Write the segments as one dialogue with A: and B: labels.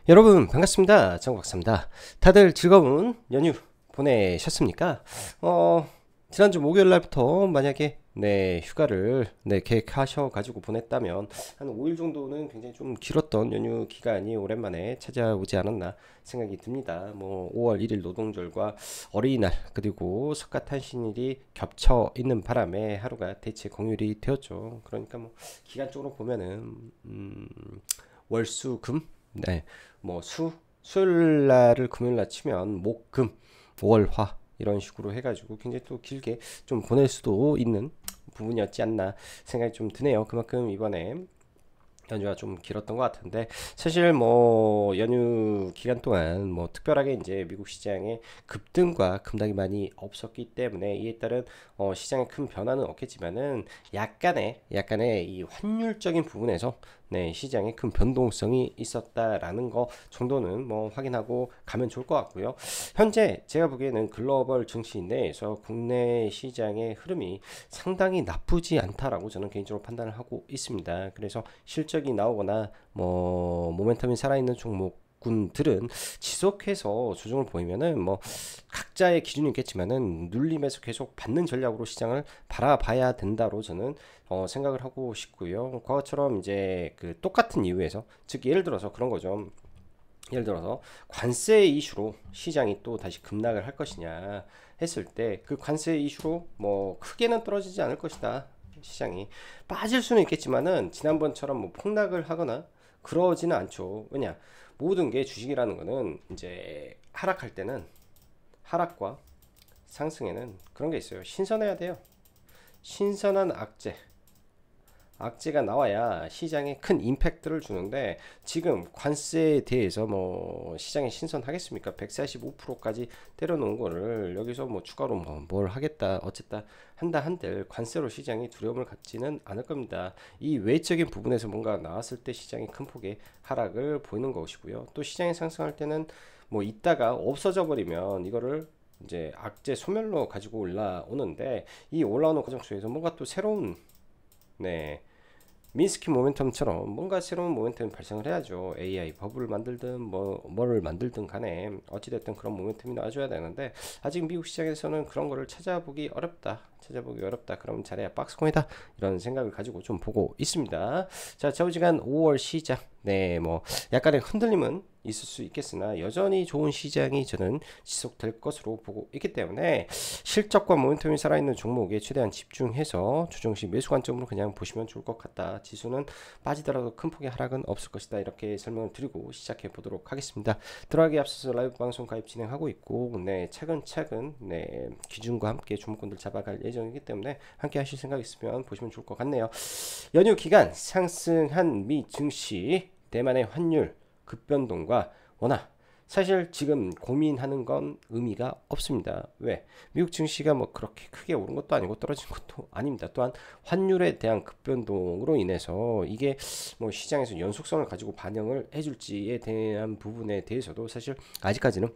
A: 여러분 반갑습니다. 정박사입니다. 다들 즐거운 연휴 보내셨습니까? 지난주 목요일 날부터 만약에 휴가를 계획하셔 가지고 보냈다면 한 5일 정도는 굉장히 좀 길었던 연휴 기간이 오랜만에 찾아오지 않았나 생각이 듭니다. 5월 1일 노동절과 어린이날 그리고 석가탄신일이 겹쳐 있는 바람에 하루가 대체 공휴일이 되었죠. 그러니까 기간적으로 보면은 월수금 수요일 날을 금요일 날 치면 목금 월화 이런 식으로 해가지고 굉장히 또 길게 좀 보낼 수도 있는 부분이었지 않나 생각이 좀 드네요. 그만큼 이번에 연휴가 좀 길었던 것 같은데, 사실 연휴 기간 동안 특별하게 이제 미국 시장에 급등과 급락이 많이 없었기 때문에 이에 따른 시장에 큰 변화는 없겠지만은 약간의 이 환율적인 부분에서 시장에 큰 변동성이 있었다라는 거 정도는 확인하고 가면 좋을 것 같고요. 현재 제가 보기에는 글로벌 증시 내에서 국내 시장의 흐름이 상당히 나쁘지 않다라고 저는 개인적으로 판단을 하고 있습니다. 그래서 실적이 나오거나 모멘텀이 살아있는 종목군들은 지속해서 조정을 보이면은 각자의 기준이 있겠지만은 눌림에서 계속 받는 전략으로 시장을 바라봐야 된다로 저는 생각을 하고 싶고요. 과거처럼 이제 그 똑같은 이유에서, 즉 예를 들어서 그런 거죠. 예를 들어서 관세 이슈로 시장이 또 다시 급락을 할 것이냐 했을 때, 그 관세 이슈로 크게는 떨어지지 않을 것이다. 시장이 빠질 수는 있겠지만은 지난번처럼 폭락을 하거나 그러지는 않죠. 왜냐, 모든 게 주식이라는 거는 이제 하락할 때는 하락과 상승에는 그런 게 있어요. 신선해야 돼요. 신선한 악재가 나와야 시장에 큰 임팩트를 주는데, 지금 관세에 대해서 시장에 신선하겠습니까? 145%까지 때려놓은 거를 여기서 추가로 뭘 하겠다 어쨌다 한들 관세로 시장이 두려움을 갖지는 않을 겁니다. 이 외적인 부분에서 뭔가 나왔을 때 시장이 큰 폭의 하락을 보이는 것이고요. 또 시장이 상승할 때는 있다가 없어져 버리면 이거를 이제 악재 소멸로 가지고 올라오는데, 이 올라오는 과정 속에서 뭔가 또 새로운 미스키 모멘텀처럼 뭔가 새로운 모멘텀이 발생을 해야죠. AI 버블을 만들든 뭐를 만들든 간에 어찌됐든 그런 모멘텀이 나와줘야 되는데, 아직 미국 시장에서는 그런 거를 찾아보기 어렵다. 그럼 잘해야 박스코인이다, 이런 생각을 가지고 좀 보고 있습니다. 자, 좌우지간 5월 시장 약간의 흔들림은 있을 수 있겠으나 여전히 좋은 시장이 저는 지속될 것으로 보고 있기 때문에, 실적과 모멘텀이 살아있는 종목에 최대한 집중해서 조정시 매수 관점으로 그냥 보시면 좋을 것 같다. 지수는 빠지더라도 큰 폭의 하락은 없을 것이다. 이렇게 설명을 드리고 시작해 보도록 하겠습니다. 들어가기 앞서서 라이브 방송 가입 진행하고 있고, 차근차근 기준과 함께 종목군들 잡아갈 예정이기 때문에 함께 하실 생각 있으면 보시면 좋을 것 같네요. 연휴 기간 상승한 미 증시, 대만의 환율 급변동과 원화, 사실 지금 고민하는 건 의미가 없습니다. 왜? 미국 증시가 그렇게 크게 오른 것도 아니고 떨어진 것도 아닙니다. 또한 환율에 대한 급변동으로 인해서 이게 시장에서 연속성을 가지고 반영을 해줄지에 대한 부분에 대해서도 사실 아직까지는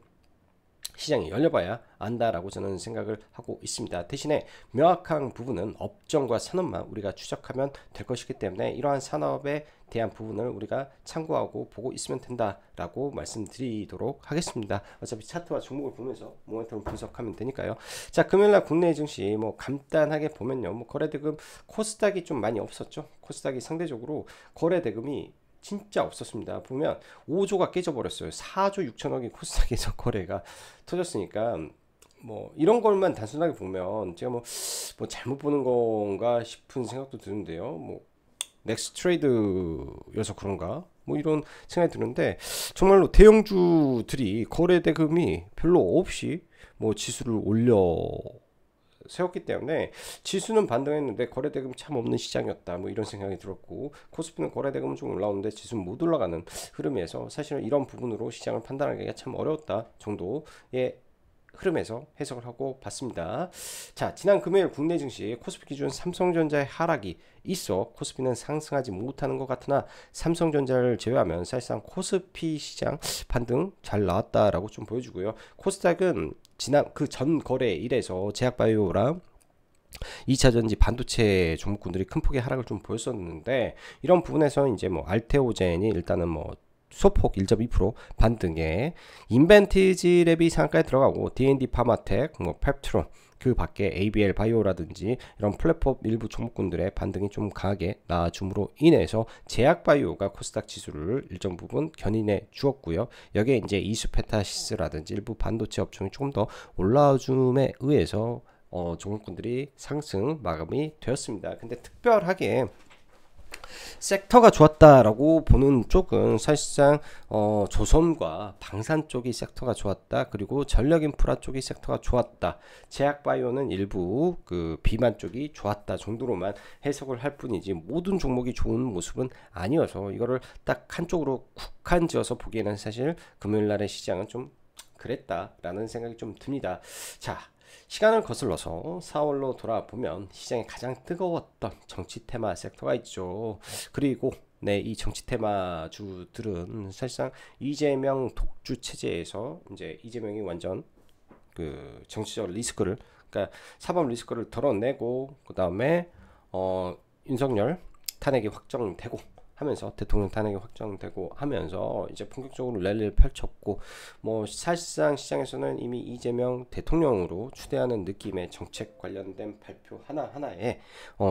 A: 시장이 열려봐야 안다라고 저는 생각을 하고 있습니다. 대신에 명확한 부분은 업종과 산업만 우리가 추적하면 될 것이기 때문에, 이러한 산업에 대한 부분을 우리가 참고하고 보고 있으면 된다라고 말씀드리도록 하겠습니다. 어차피 차트와 종목을 보면서 모멘텀을 분석하면 되니까요. 자, 금요일날 국내 증시 간단하게 보면요, 거래대금 코스닥이 좀 많이 없었죠. 코스닥이 상대적으로 거래대금이 진짜 없었습니다. 보면 5조가 깨져버렸어요. 4조 6천억이 코스닥에서 거래가 터졌으니까, 이런 걸만 단순하게 보면 제가 잘못 보는 건가 싶은 생각도 드는데요. 넥스트레이드여서 그런가? 이런 생각이 드는데, 정말로 대형주들이 거래대금이 별로 없이 지수를 올려 세웠기 때문에 지수는 반등했는데 거래대금이 참 없는 시장이었다, 이런 생각이 들었고, 코스피는 거래대금은 좀 올라오는데 지수는 못 올라가는 흐름에서 사실은 이런 부분으로 시장을 판단하기가 참 어려웠다 정도의 흐름에서 해석을 하고 봤습니다. 자, 지난 금요일 국내 증시 코스피 기준 삼성전자의 하락이 있어 코스피는 상승하지 못하는 것 같으나, 삼성전자를 제외하면 사실상 코스피 시장 반등 잘 나왔다라고 좀 보여주고요. 코스닥은 지난 그 전 거래일에서 제약바이오랑 2차전지 반도체 종목군들이 큰 폭의 하락을 좀 보였었는데, 이런 부분에서 이제 알테오젠이 일단은 소폭 1.2% 반등에 인벤티지 랩이 상가에 들어가고 D&D 파마텍, 뭐 펩트론 그 밖에 ABL 바이오라든지 이런 플랫폼 일부 종목군들의 반등이 좀 강하게 나와줌으로 인해서 제약바이오가 코스닥 지수를 일정 부분 견인해 주었고요. 여기에 이제 이수페타시스라든지 일부 반도체 업종이 조금 더 올라줌에 의해서 종목군들이 상승 마감이 되었습니다. 근데 특별하게 섹터가 좋았다라고 보는 쪽은 사실상 조선과 방산 쪽이 섹터가 좋았다. 그리고 전력인프라 쪽이 섹터가 좋았다. 제약바이오는 일부 그 비만 쪽이 좋았다 정도로만 해석을 할 뿐이지 모든 종목이 좋은 모습은 아니어서 이거를 딱 한쪽으로 국한지어서 보기에는 사실 금요일날의 시장은 좀 그랬다라는 생각이 좀 듭니다. 자, 시간을 거슬러서 4월로 돌아보면 시장이 가장 뜨거웠던 정치 테마 섹터가 있죠. 그리고 네, 이 정치 테마주들은 사실상 이재명 독주 체제에서 이제 이재명이 완전 그 정치적 리스크를, 그러니까 사법 리스크를 덜어내고 그 다음에 윤석열 탄핵이 확정되고 하면서 대통령 탄핵이 확정되고 하면서 이제 본격적으로 랠리를 펼쳤고 뭐 사실상 시장에서는 이미 이재명 대통령으로 추대하는 느낌의 정책 관련된 발표 하나하나에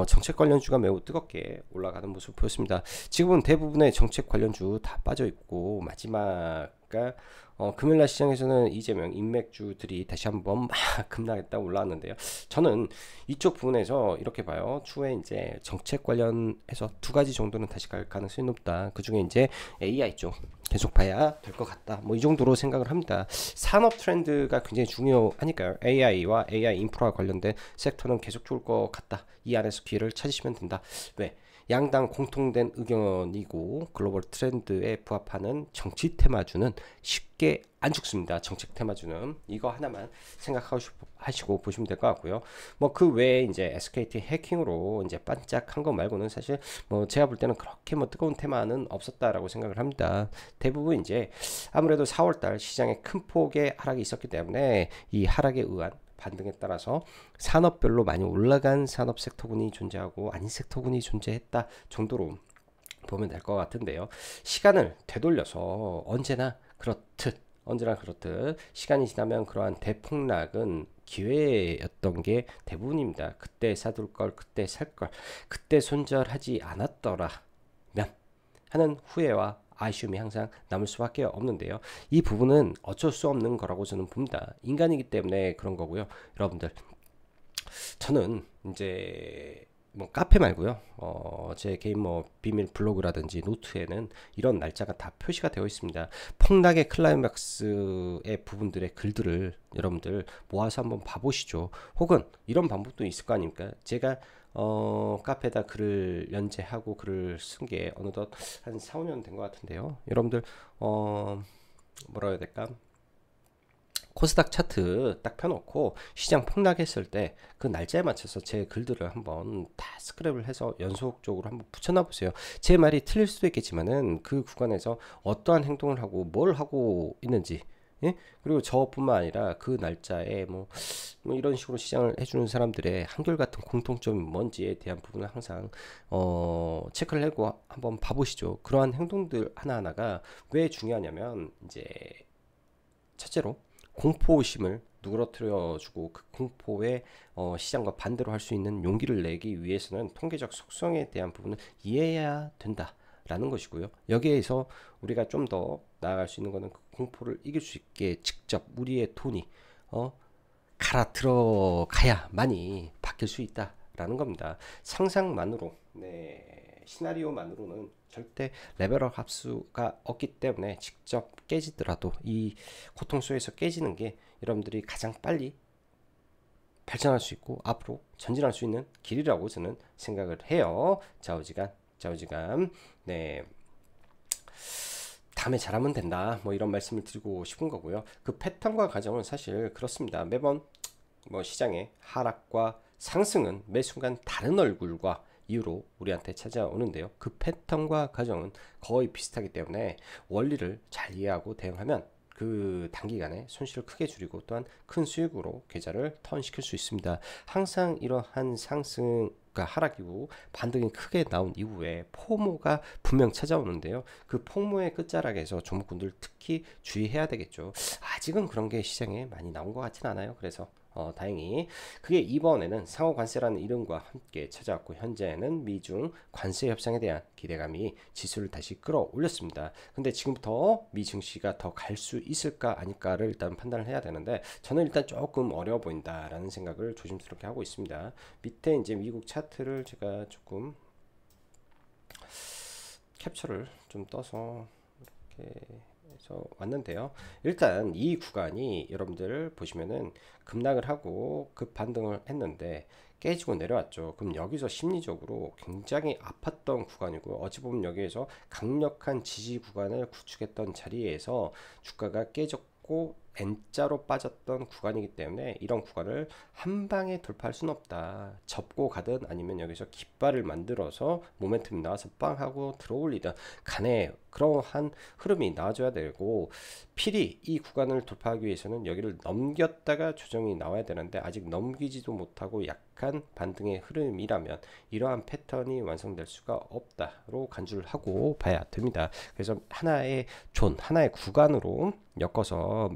A: 정책 관련주가 매우 뜨겁게 올라가는 모습을 보였습니다. 지금은 대부분의 정책 관련주 다 빠져 있고 마지막 금요일날 시장에서는 이재명 인맥주들이 다시 한번 막 급락했다 올라왔는데요. 저는 이쪽 부분에서 이렇게 봐요. 추후에 이제 정책 관련해서 두 가지 정도는 다시 갈 가능성이 높다. 그 중에 이제 AI 쪽 계속 봐야 될 것 같다. 뭐 이 정도로 생각을 합니다. 산업 트렌드가 굉장히 중요하니까요. AI와 AI 인프라 관련된 섹터는 계속 좋을 것 같다. 이 안에서 기회를 찾으시면 된다. 왜? 양당 공통된 의견이고 글로벌 트렌드에 부합하는 정치 테마주는 쉽게 안 죽습니다. 정책 테마주는 이거 하나만 생각하시고 보시면 될 것 같고요. 뭐 그 외에 이제 SKT 해킹으로 이제 반짝한 거 말고는 사실 뭐 제가 볼 때는 그렇게 뭐 뜨거운 테마는 없었다라고 생각을 합니다. 대부분 이제 아무래도 4월달 시장에 큰 폭의 하락이 있었기 때문에 이 하락에 의한 반등에 따라서 산업별로 많이 올라간 산업 섹터군이 존재하고 아닌 섹터군이 존재했다 정도로 보면 될 것 같은데요. 시간을 되돌려서 언제나 그렇듯 시간이 지나면 그러한 대폭락은 기회였던 게 대부분입니다. 그때 사둘 걸, 그때 살 걸, 그때 손절하지 않았더라면 하는 후회와 아쉬움이 항상 남을 수밖에 없는데요. 이 부분은 어쩔 수 없는 거라고 저는 봅니다. 인간이기 때문에 그런 거고요. 여러분들, 저는 이제 뭐 카페 말고요. 제 개인 뭐 비밀 블로그라든지 노트에는 이런 날짜가 다 표시가 되어 있습니다. 폭락의 클라이맥스의 부분들의 글들을 여러분들 모아서 한번 봐보시죠. 혹은 이런 방법도 있을 거 아닙니까? 제가 카페에다 글을 연재하고 글을 쓴 게 어느덧 한 4, 5년 된 것 같은데요. 여러분들 뭐라 해야 될까? 코스닥 차트 딱 펴놓고 시장 폭락했을 때 그 날짜에 맞춰서 제 글들을 한번 다 스크랩을 해서 연속적으로 한번 붙여놔 보세요. 제 말이 틀릴 수도 있겠지만은 그 구간에서 어떠한 행동을 하고 뭘 하고 있는지, 예? 그리고 저뿐만 아니라 그 날짜에 뭐 이런 식으로 시장을 해주는 사람들의 한결같은 공통점이 뭔지에 대한 부분을 항상 체크를 하고 한번 봐보시죠. 그러한 행동들 하나하나가 왜 중요하냐면 이제 첫째로 공포심을 누그러뜨려주고 그 공포의 시장과 반대로 할 수 있는 용기를 내기 위해서는 통계적 속성에 대한 부분을 이해해야 된다라는 것이고요. 여기에서 우리가 좀 더 나아갈 수 있는 것은 그 공포를 이길 수 있게 직접 우리의 돈이 갈아 들어가야만이 바뀔 수 있다라는 겁니다. 상상만으로, 시나리오만으로는 절대 레벨업 합수가 없기 때문에 직접 깨지더라도 이 고통 속에서 깨지는 게 여러분들이 가장 빨리 발전할 수 있고 앞으로 전진할 수 있는 길이라고 저는 생각을 해요. 좌우지간. 네. 다음에 잘하면 된다. 뭐 이런 말씀을 드리고 싶은 거고요. 그 패턴과 과정은 사실 그렇습니다. 매번 뭐 시장의 하락과 상승은 매 순간 다른 얼굴과 이유로 우리한테 찾아오는데요. 그 패턴과 과정은 거의 비슷하기 때문에 원리를 잘 이해하고 대응하면 그 단기간에 손실을 크게 줄이고 또한 큰 수익으로 계좌를 턴시킬 수 있습니다. 항상 이러한 상승 하락 이후 반등이 크게 나온 이후에 포모가 분명 찾아오는데요. 그 포모의 끝자락에서 종목군들 특히 주의해야 되겠죠. 아직은 그런 게 시장에 많이 나온 것 같진 않아요. 그래서 다행히 그게 이번에는 상호 관세라는 이름과 함께 찾아왔고, 현재는 미중 관세 협상에 대한 기대감이 지수를 다시 끌어올렸습니다. 근데 지금부터 미 증시가 더 갈 수 있을까 아닐까를 일단 판단을 해야 되는데, 저는 일단 조금 어려워 보인다라는 생각을 조심스럽게 하고 있습니다. 밑에 이제 미국 차트를 제가 조금 캡처를 좀 떠서 이렇게 해서 왔는데요. 일단 이 구간이 여러분들 보시면은 급락을 하고 급 반등을 했는데 깨지고 내려왔죠. 그럼 여기서 심리적으로 굉장히 아팠던 구간이고, 어찌 보면 여기에서 강력한 지지 구간을 구축했던 자리에서 주가가 깨졌고 N자로 빠졌던 구간이기 때문에 이런 구간을 한 방에 돌파할 수는 없다. 접고 가든 아니면 여기서 깃발을 만들어서 모멘텀이 나와서 빵 하고 들어올리든 간에 그러한 흐름이 나와줘야 되고, 필히 이 구간을 돌파하기 위해서는 여기를 넘겼다가 조정이 나와야 되는데 아직 넘기지도 못하고 약간 반등의 흐름이라면 이러한 패턴이 완성될 수가 없다로 간주를 하고 봐야 됩니다. 그래서 하나의 하나의 구간으로 엮어서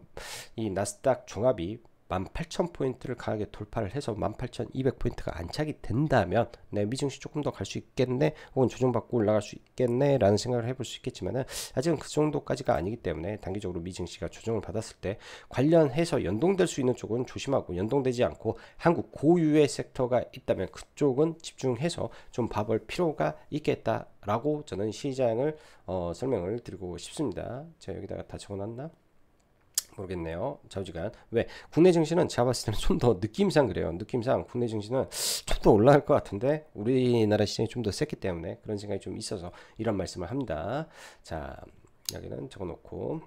A: 이 나스닥 종합이 18,000포인트를 강하게 돌파를 해서 18,200포인트가 안착이 된다면 미증시 조금 더 갈 수 있겠네, 혹은 조정받고 올라갈 수 있겠네 라는 생각을 해볼 수 있겠지만, 아직은 그 정도까지가 아니기 때문에 단기적으로 미증시가 조정을 받았을 때 관련해서 연동될 수 있는 쪽은 조심하고, 연동되지 않고 한국 고유의 섹터가 있다면 그쪽은 집중해서 좀 봐볼 필요가 있겠다라고 저는 시장을 설명을 드리고 싶습니다. 제가 여기다가 다 적어놨나? 모르겠네요. 좌우지간. 왜? 국내 증시는 제가 봤을 때는 좀 더 느낌상 그래요. 느낌상 국내 증시는 좀 더 올라갈 것 같은데 우리나라 시장이 좀 더 셌기 때문에 그런 생각이 좀 있어서 이런 말씀을 합니다. 자, 여기는 적어놓고,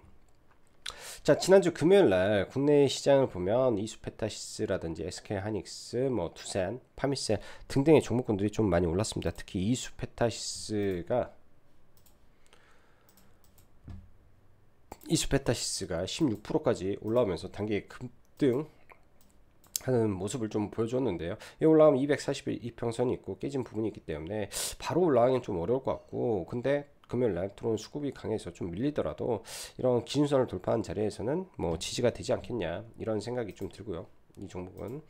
A: 자, 지난주 금요일날 국내 시장을 보면 이수페타시스라든지 SK하이닉스, 뭐 두산, 파미셀 등등의 종목군들이 좀 많이 올랐습니다. 특히 이수페타시스가 16%까지 올라오면서 단기 급등 하는 모습을 좀 보여줬는데요. 이 올라오면 240일 이평선이 있고 깨진 부분이 있기 때문에 바로 올라가기는 좀 어려울 것 같고, 근데 금요일날 들어온 수급이 강해서 좀 밀리더라도 이런 기준선을 돌파한 자리에서는 뭐 지지가 되지 않겠냐 이런 생각이 좀 들고요. 이 종목은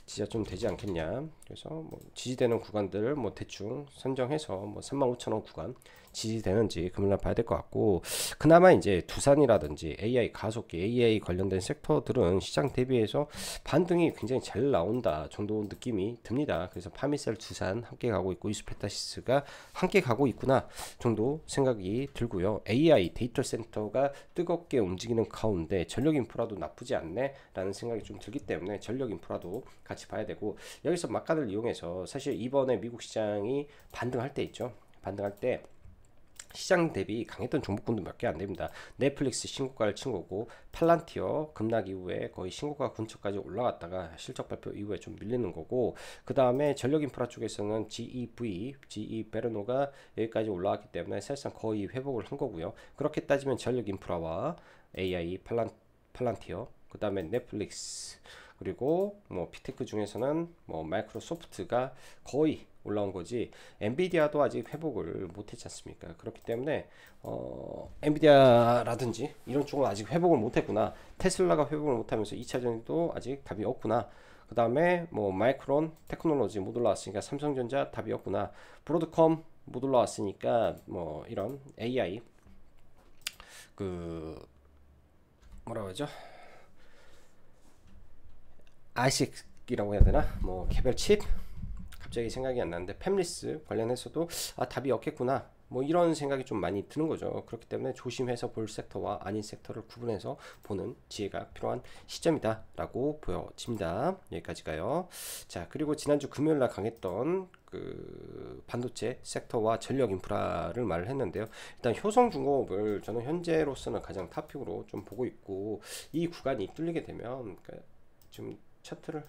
A: 지지가 좀 되지 않겠냐. 그래서 뭐 지지되는 구간들 뭐 대충 선정해서 뭐 35,000원 구간 지지되는지 금요일날 봐야 될 것 같고, 그나마 이제 두산이라든지 AI 가속기, AI 관련된 섹터들은 시장 대비해서 반등이 굉장히 잘 나온다 정도 느낌이 듭니다. 그래서 파미셀, 두산 함께 가고 있고 이수페타시스가 함께 가고 있구나 정도 생각이 들고요. AI 데이터 센터가 뜨겁게 움직이는 가운데 전력 인프라도 나쁘지 않네 라는 생각이 좀 들기 때문에 전력 인프라도 같이 봐야 되고, 여기서 막간을 이용해서 사실 이번에 미국 시장이 반등할 때 있죠. 반등할 때 시장 대비 강했던 종목군도 몇 개 안 됩니다. 넷플릭스 신고가를 친 거고, 팔란티어 급락 이후에 거의 신고가 근처까지 올라갔다가 실적 발표 이후에 좀 밀리는 거고, 그 다음에 전력 인프라 쪽에서는 GE 베르노가 여기까지 올라왔기 때문에 사실상 거의 회복을 한 거고요. 그렇게 따지면 전력 인프라와 AI 팔란티어, 그 다음에 넷플릭스, 그리고 뭐 피테크 중에서는 뭐 마이크로소프트가 거의 올라온 거지, 엔비디아도 아직 회복을 못했지 않습니까? 그렇기 때문에 엔비디아라든지 이런 쪽은 아직 회복을 못했구나, 테슬라가 회복을 못하면서 2차전도 아직 답이 없구나, 그 다음에 뭐 마이크론 테크놀로지 못 올라왔으니까 삼성전자 답이 없구나, 브로드컴 못 올라왔으니까 뭐 이런 AI 그 뭐라고 하죠? 아이식이라고 해야 되나? 뭐 개별 칩 갑자기 생각이 안 나는데, 팹리스 관련해서도 답이 없겠구나 뭐 이런 생각이 좀 많이 드는 거죠. 그렇기 때문에 조심해서 볼 섹터와 아닌 섹터를 구분해서 보는 지혜가 필요한 시점이다 라고 보여집니다. 여기까지가요. 자, 그리고 지난주 금요일날 강했던 그 반도체 섹터와 전력 인프라를 말을 했는데요. 일단 효성중공업을 저는 현재로서는 가장 탑픽으로 좀 보고 있고, 이 구간이 뚫리게 되면 지금 차트를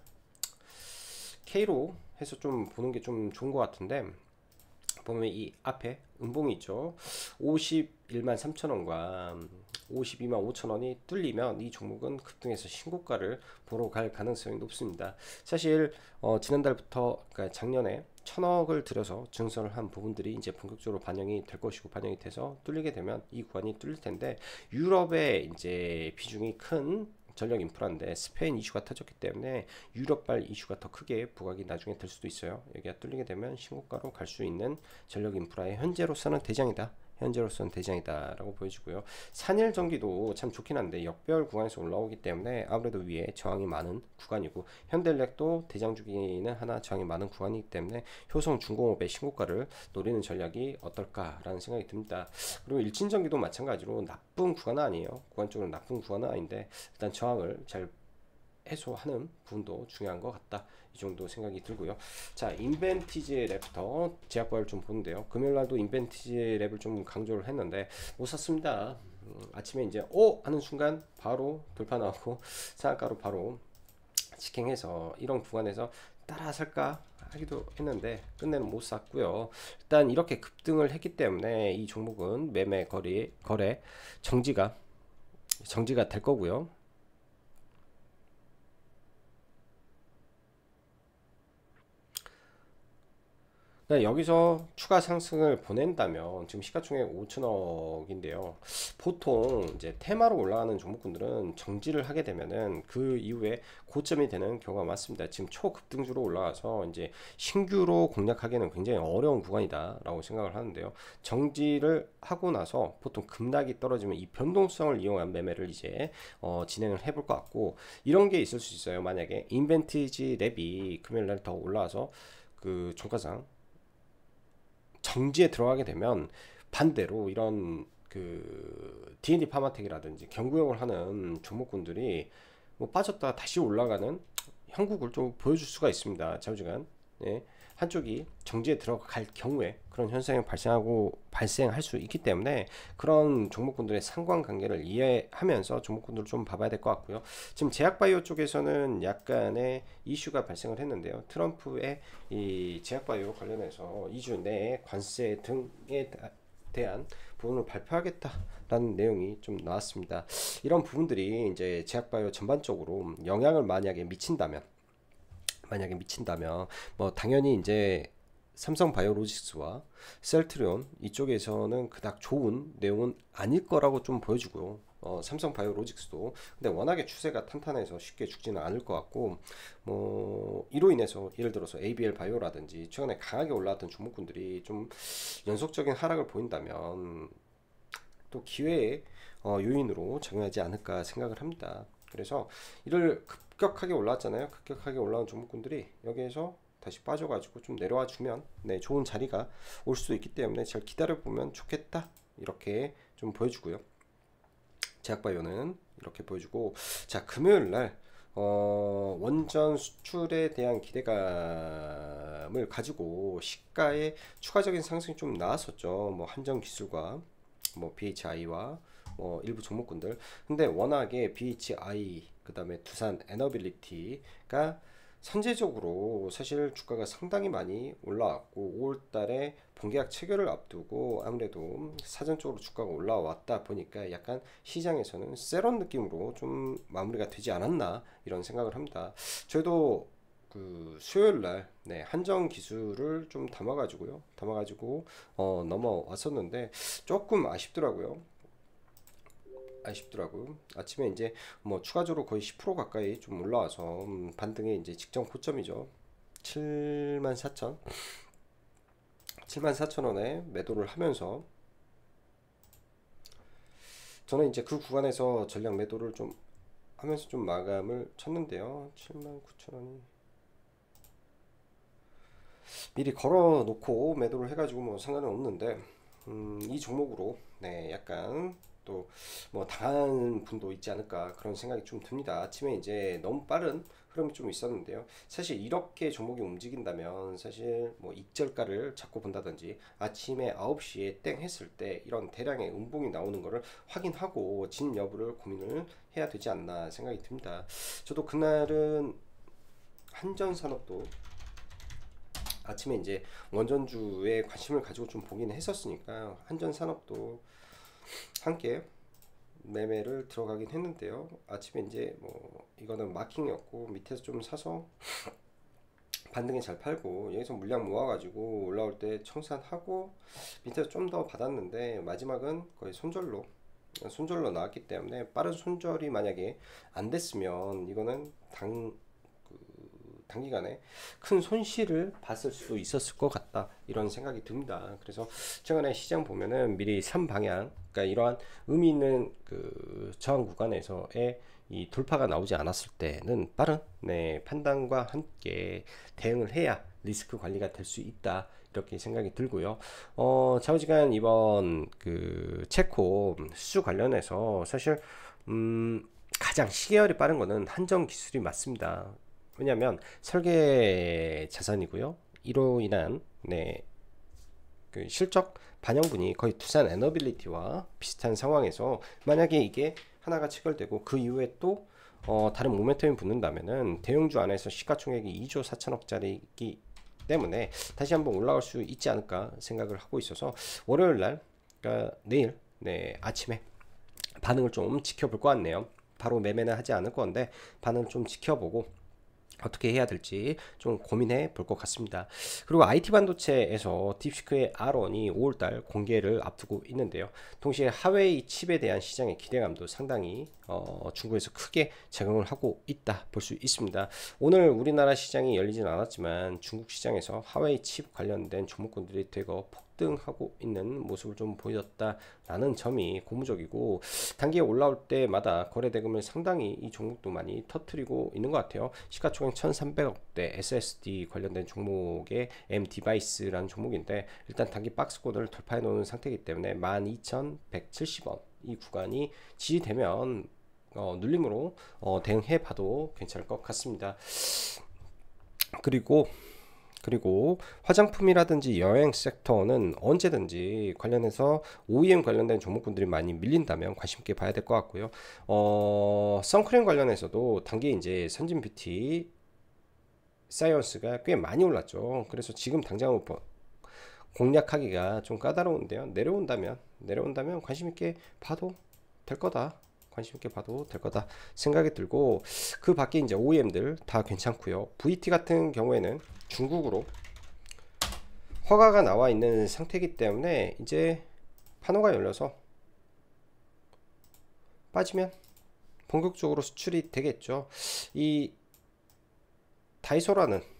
A: K로 해서 좀 보는 게 좀 좋은 것 같은데, 보면 이 앞에 음봉이 있죠. 51만 3천원과 52만 5천원이 뚫리면 이 종목은 급등해서 신고가를 보러 갈 가능성이 높습니다. 사실 지난달부터, 그러니까 작년에 천억을 들여서 증설을 한 부분들이 이제 본격적으로 반영이 될 것이고, 반영이 돼서 뚫리게 되면 이 구간이 뚫릴 텐데, 유럽의 이제 비중이 큰 전력 인프라인데 스페인 이슈가 터졌기 때문에 유럽발 이슈가 더 크게 부각이 나중에 될 수도 있어요. 여기가 뚫리게 되면 신고가로 갈 수 있는 전력 인프라의 현재로서는 대장이다. 현재로서는 대장이다라고 보여지고요. 산일 전기도 참 좋긴 한데 역배열 구간에서 올라오기 때문에 아무래도 위에 저항이 많은 구간이고, 현대일렉도 대장 주기는 하나 저항이 많은 구간이기 때문에 효성 중공업의 신고가를 노리는 전략이 어떨까라는 생각이 듭니다. 그리고 일진전기도 마찬가지로 나쁜 구간은 아니에요. 구간적으로 나쁜 구간은 아닌데 일단 저항을 잘 해소하는 부분도 중요한 것 같다. 이 정도 생각이 들고요. 자, 인벤티지 랩부터 제약바를 좀 보는데요. 금요일날도 인벤티지 랩을 좀 강조를 했는데 못 샀습니다. 아침에 이제 하는 순간 바로 돌파 나오고 상한가로 바로 직행해서 이런 구간에서 따라 살까 하기도 했는데 끝내는 못 샀고요. 일단 이렇게 급등을 했기 때문에 이 종목은 매매 거래 정지가 될 거고요. 네, 여기서 추가 상승을 보낸다면 지금 시가총액 5천억인데요. 보통 이제 테마로 올라가는 종목군들은 정지를 하게 되면은 그 이후에 고점이 되는 경우가 많습니다. 지금 초급등주로 올라가서 이제 신규로 공략하기에는 굉장히 어려운 구간이다라고 생각을 하는데요. 정지를 하고 나서 보통 급락이 떨어지면 이 변동성을 이용한 매매를 이제 진행을 해볼 것 같고, 이런 게 있을 수 있어요. 만약에 인벤티지 랩이 금요일날 더 올라와서 그 종가상 정지에 들어가게 되면 반대로 이런 그 D&D 파마텍이라든지 경구형을 하는 종목군들이 뭐 빠졌다가 다시 올라가는 형국을 좀 보여줄 수가 있습니다. 좌우지간. 예. 한쪽이 정지에 들어갈 경우에 그런 현상이 발생할 수 있기 때문에 그런 종목군들의 상관관계를 이해하면서 종목군들을 좀 봐봐야 될 것 같고요. 지금 제약바이오 쪽에서는 약간의 이슈가 발생을 했는데요. 트럼프의 이 제약바이오 관련해서 2주 내에 관세 등에 대한 부분을 발표하겠다라는 내용이 좀 나왔습니다. 이런 부분들이 이제 제약바이오 전반적으로 영향을 만약에 미친다면 뭐 당연히 이제 삼성바이오로직스와 셀트리온 이쪽에서는 그닥 좋은 내용은 아닐 거라고 좀 보여주고요. 삼성바이오로직스도 근데 워낙에 추세가 탄탄해서 쉽게 죽지는 않을 것 같고, 뭐 이로 인해서 예를 들어서 ABL 바이오라든지 최근에 강하게 올라왔던 종목군들이 좀 연속적인 하락을 보인다면 또 기회의 요인으로 작용하지 않을까 생각을 합니다. 그래서 이를 급격하게 올라왔잖아요. 급격하게 올라온 종목군들이 여기에서 다시 빠져가지고 좀 내려와 주면 네, 좋은 자리가 올 수도 있기 때문에 잘 기다려 보면 좋겠다, 이렇게 좀 보여주고요. 제약바이오는 이렇게 보여주고, 자, 금요일날 원전 수출에 대한 기대감을 가지고 시가의 추가적인 상승이 좀 나왔었죠. 뭐 한정기술과 뭐 BHI와 뭐 일부 종목군들. 근데 워낙에 BHI 그 다음에 두산 에너빌리티가 선제적으로 사실 주가가 상당히 많이 올라왔고 5월달에 본계약 체결을 앞두고 아무래도 사전적으로 주가가 올라왔다 보니까 약간 시장에서는 세런 느낌으로 좀 마무리가 되지 않았나 이런 생각을 합니다. 저희도 그 수요일날 네, 한정 기술을 좀 담아가지고 넘어왔었는데 조금 아쉽더라고요. 아침에 이제 뭐 추가적으로 거의 10% 가까이 좀 올라와서 반등의 이제 직전 고점이죠. 74,000원에 매도를 하면서 저는 이제 그 구간에서 전량 매도를 좀 하면서 좀 마감을 쳤는데요. 79,000원이 미리 걸어 놓고 매도를 해가지고 뭐 상관은 없는데, 이 종목으로 네, 약간 또 뭐 당한 분도 있지 않을까 그런 생각이 좀 듭니다. 아침에 이제 너무 빠른 흐름이 좀 있었는데요. 사실 이렇게 종목이 움직인다면 사실 뭐 익절가를 잡고 본다든지 아침에 9시에 땡 했을 때 이런 대량의 음봉이 나오는 거를 확인하고 진 여부를 고민을 해야 되지 않나 생각이 듭니다. 저도 그날은 한전산업도 아침에 이제 원전주에 관심을 가지고 좀 보긴 했었으니까 한전산업도 함께 매매를 들어가긴 했는데요. 아침에 이제 뭐 이거는 마킹이었고 밑에서 좀 사서 반등에 잘 팔고 여기서 물량 모아가지고 올라올 때 청산하고 밑에서 좀 더 받았는데 마지막은 거의 손절로 나왔기 때문에 빠른 손절이 만약에 안 됐으면 이거는 단기간에 큰 손실을 봤을 수도 있었을 것 같다, 이런 생각이 듭니다. 그래서 최근에 시장 보면은 미리 3방향, 그러니까 이러한 의미 있는 그 저항 구간에서의 이 돌파가 나오지 않았을 때는 빠른 판단과 함께 대응을 해야 리스크 관리가 될 수 있다, 이렇게 생각이 들고요. 좌우지간 이번 그 체코 수주 관련해서 사실 가장 시계열이 빠른 거는 한정 기술이 맞습니다. 왜냐하면 설계 자산이고요. 이로 인한 그 실적 반영분이 거의 두산 에너빌리티와 비슷한 상황에서 만약에 이게 하나가 체결되고 그 이후에 또 다른 모멘텀이 붙는다면은 대형주 안에서 시가총액이 2조 4천억짜리이기 때문에 다시 한번 올라갈 수 있지 않을까 생각을 하고 있어서 월요일 날, 그러니까 내일 아침에 반응을 좀 지켜볼 것 같네요. 바로 매매는 하지 않을 건데 반응을 좀 지켜보고 어떻게 해야 될지 좀 고민해 볼 것 같습니다. 그리고 IT 반도체에서 딥시크의 R1이 5월달 공개를 앞두고 있는데요. 동시에 하웨이 칩에 대한 시장의 기대감도 상당히 중국에서 크게 작용을 하고 있다 볼 수 있습니다. 오늘 우리나라 시장이 열리진 않았지만 중국 시장에서 하웨이 칩 관련된 종목군들이 대거 폭등하고 있는 모습을 좀 보였다라는 점이 고무적이고, 단기에 올라올 때마다 거래 대금을 상당히 이 종목도 많이 터트리고 있는 것 같아요. 시가총액 1,300억대 SSD 관련된 종목의 M디바이스라는 종목인데 일단 단기 박스권을 돌파해 놓은 상태이기 때문에 12,170원 이 구간이 지지되면 눌림으로 대응해 봐도 괜찮을 것 같습니다. 그리고 화장품이라든지 여행 섹터는 언제든지 관련해서 OEM 관련된 종목군들이 많이 밀린다면 관심 있게 봐야 될 것 같고요. 선크림 관련해서도 단기 이제 선진 뷰티 사이언스가 꽤 많이 올랐죠. 그래서 지금 당장 공략하기가 좀 까다로운데요. 내려온다면 관심 있게 봐도 될 거다. 관심 있게 봐도 될 거다 생각이 들고, 그 밖에 이제 OEM들 다 괜찮고요. VT 같은 경우에는 중국으로 허가가 나와 있는 상태이기 때문에 이제 판호가 열려서 빠지면 본격적으로 수출이 되겠죠. 이 다이소라는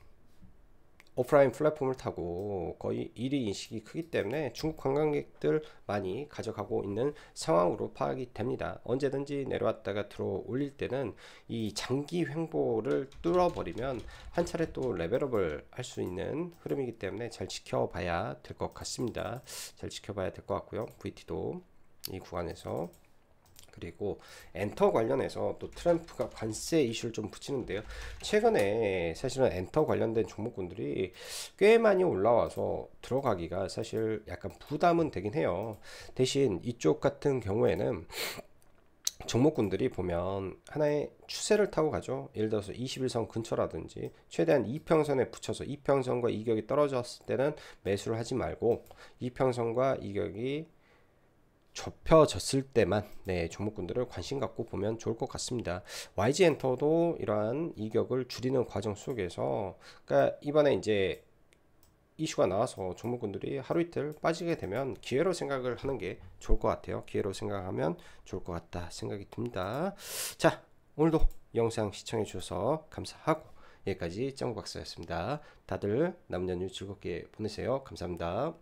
A: 오프라인 플랫폼을 타고 거의 1위 인식이 크기 때문에 중국 관광객들 많이 가져가고 있는 상황으로 파악이 됩니다. 언제든지 내려왔다가 들어 올릴 때는 이 장기 횡보를 뚫어버리면 한 차례 또 레벨업을 할 수 있는 흐름이기 때문에 잘 지켜봐야 될 것 같습니다. 잘 지켜봐야 될 것 같고요. VT도 이 구간에서. 그리고 엔터 관련해서 또 트럼프가 관세 이슈를 좀 붙이는데요. 최근에 사실은 엔터 관련된 종목군들이 꽤 많이 올라와서 들어가기가 사실 약간 부담은 되긴 해요. 대신 이쪽 같은 경우에는 종목군들이 보면 하나의 추세를 타고 가죠. 예를 들어서 21선 근처라든지 최대한 이평선에 붙여서 이평선과 이격이 떨어졌을 때는 매수를 하지 말고 이평선과 이격이 좁혀졌을 때만 종목군들을 관심 갖고 보면 좋을 것 같습니다. YG엔터도 이러한 이격을 줄이는 과정 속에서, 그러니까 이번에 이제 이슈가 나와서 종목군들이 하루 이틀 빠지게 되면 기회로 생각을 하는 게 좋을 것 같아요. 기회로 생각하면 좋을 것 같다 생각이 듭니다. 자, 오늘도 영상 시청해 주셔서 감사하고 여기까지 짱박사였습니다. 다들 남은 연휴 즐겁게 보내세요. 감사합니다.